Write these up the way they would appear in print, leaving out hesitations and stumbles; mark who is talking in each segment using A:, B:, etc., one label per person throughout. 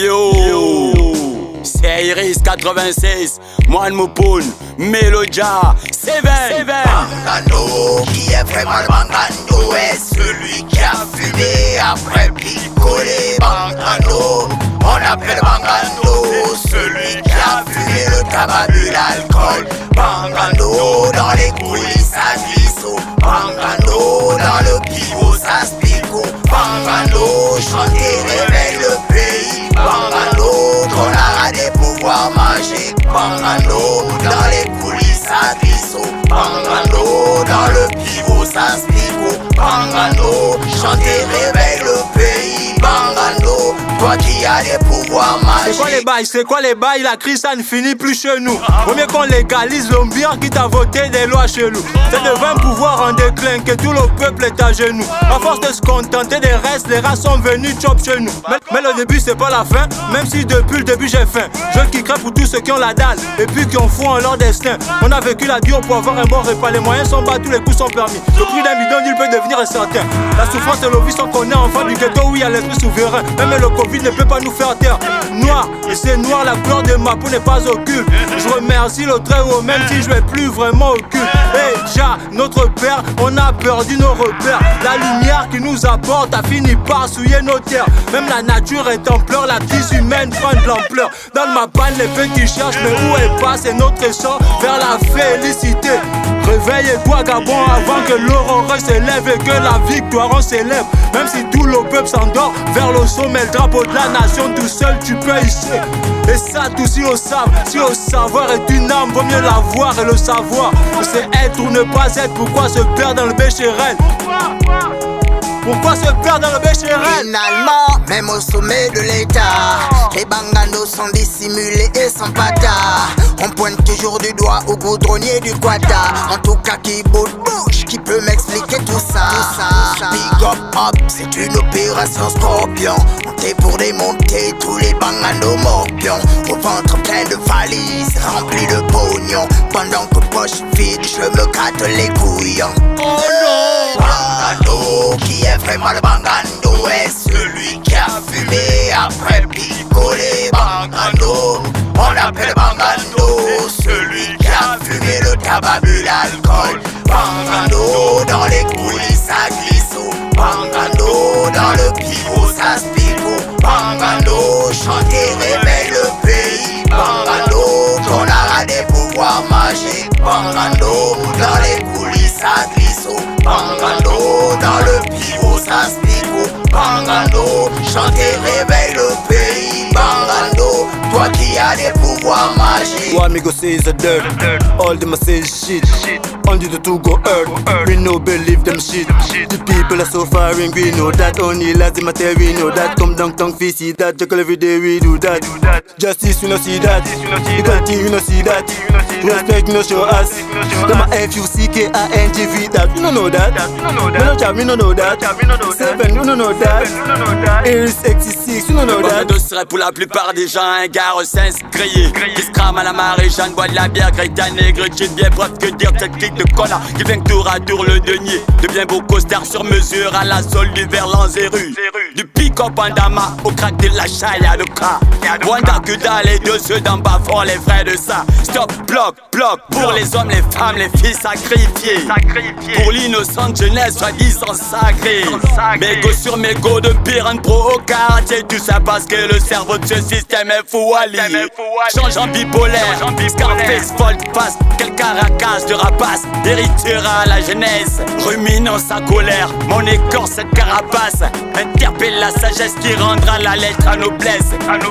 A: Yo, c'est Iris 96, Moine Moupoun, Melodia, Seven.
B: Bangano, qui est vraiment le Bangano, est celui qui a fumé après picoler. Bangano, on appelle Bangano, celui qui a fumé le tabac, bu l'alcool. Bangano, dans les coulisses ça glisse. Bangano, dans le pivot ça se pique. Bangano, chanter réveille le pays. Bangano, qu'on a des pouvoirs magiques. Bangano, dans les coulisses ça glisse. Bangano, dans le pivot ça se pique. Bangano, chanter réveille le pays. Bangano, toi qui as des pouvoirs magiques.
C: C'est quoi les bails, la crise ça ne finit plus chez nous. Vaut mieux qu'on légalise l'ombière qui t'a voté des lois chez nous. C'est devant un pouvoir en déclin que tout le peuple est à genoux. À force de se contenter des restes, les rats sont venus chop chez nous. Mais le début c'est pas la fin, même si depuis le début j'ai faim. Jeunes qui crèvent pour tous ceux qui ont la dalle et puis qui ont foi en leur destin. On a vécu la dure pour avoir un bon repas, les moyens sont bas, tous les coups sont permis. Le prix d'un bidon il peut devenir incertain. La souffrance et le vice on connaît enfant du ghetto où il y a l'esprit souverain. Même le Covid ne peut pas nous faire taire. Noir, et c'est noir, la couleur de ma peau n'est pas occulte. Je remercie le Très-Haut, même si je vais plus vraiment occulte. Jah, notre père, on a perdu nos repères. La lumière qui nous apporte a fini par souiller nos terres. Même la nature est en pleurs, la crise humaine prend de l'ampleur. Dans ma panne, les petits cherchent, mais où est passé notre essor vers la félicité? Réveille-toi Gabon avant que l'aurore s'élève et que la victoire en s'élève. Même si tout le peuple s'endort vers le sommet, le drapeau de la nation, tout seul tu peux hisser. Et ça tout si au savent, si au savoir est une âme, vaut mieux l'avoir et le savoir. C'est être ou ne pas être, pourquoi se perdre dans le bécherel? Pourquoi se perdre dans le bécherel?
B: Finalement, même au sommet de l'état, les banganos sont dissimulés et sans patas. On pointe toujours du doigt au goudronnier du Quata. En tout cas qui bouge, qui peut m'expliquer tout ça. Big up, c'est une opération scorpion. On est pour démonter tous les banganos morpions. Au ventre plein de valises, rempli de pognon. Pendant que poche vide, je me gratte les couilles. Oh non! Bangano, qui est vraiment le Bangano, est celui qui a fumé après picoler. Bangano, on appelle Bangano, celui qui a fumé le tabac, bu l'alcool. Bangano, dans les coulisses ça glisse. Bangano, dans le pivot ça se pique. Bangano, chanter réveille le pays. Bangano, qu'on a des pouvoirs magiques. Bangano, dans les coulisses ça glisse. Bangano, dans le pivot ça se pique. Bangano, chanter réveille le pays. Bangano, toi qui as des pouvoirs magiques.
C: What me go say is a dirt. All them a say is shit. Only the two go earth. We no believe them shit. The people are so far and we know that. Only lads matter we know that. Come down tongue we see that. Jackal every day we do that. Justice we no see that. Equality we no see that. Respect we no show us. Them a F-U-C-K-I-N-G-V that. We no know that. We no know that. Seven we no know that. Iris 66 we no know that.
A: Ce serait pour la plupart des gens un gars grillé qui se crame à la Marie-Jeanne, boit de la bière, Greta négritude, bien bref que dire cette clique de connard qui vient tour à tour le denier. De bien beaux costards sur mesure à la solde du Verlan Zéru. Du pick-up en dama au crack de la chaya de cas. Wanda que dans les deux ceux d'en bas font les vrais de ça. Stop, bloc, pour les hommes, les femmes, les filles sacrifiés. Pour l'innocente jeunesse soi-disant sacrée. Mégo sur mégo de Piran Pro au quartier. Tout ça parce que le cerveau de ce système est fou à lire. Change en bipolaire, Scarface, volte-face. Quel caracas de rapace héritera la jeunesse. Ruminant sa colère, mon écorce cette carapace. Interpelle la sagesse qui rendra la lettre à noblesse.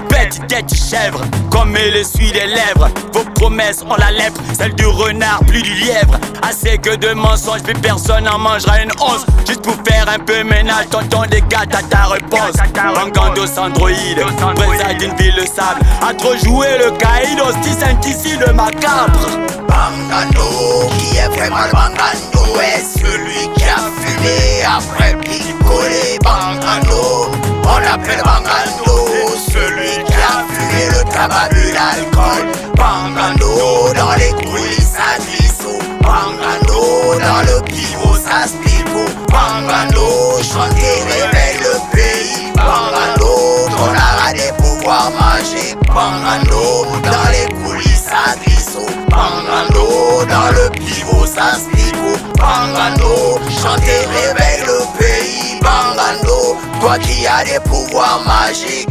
A: Bête, tête, chèvre, comme elle essuie les lèvres. Vos promesses ont la lèpre, celle du renard, plus du lièvre. Assez que de mensonges, puis personne en mangera une once. Juste pour faire un peu ménage, tonton des gars, t'as ta réponse. Bangandos androïde, présage d'une ville de sable. A trop joué le caïdos, ici le macabre.
B: Bangano, qui est vraiment le Bangano, est celui qui a fumé après picoler. Bangano, on appelle Bangano, celui qui a fumé le tabac, bu l'alcool. Bangano, dans les coulisses ça glisse. Bangano, dans le pivot ça se pique. Bangano, chanter réveille le pays. Bangano, qu'on a des pouvoirs. pouvoirs magiques. Bangando, dans les coulisses ça glisse. Bangando, dans le pivot ça se pique. Bangando, chanter réveille le pays. Bangando, toi qui as des pouvoirs magiques.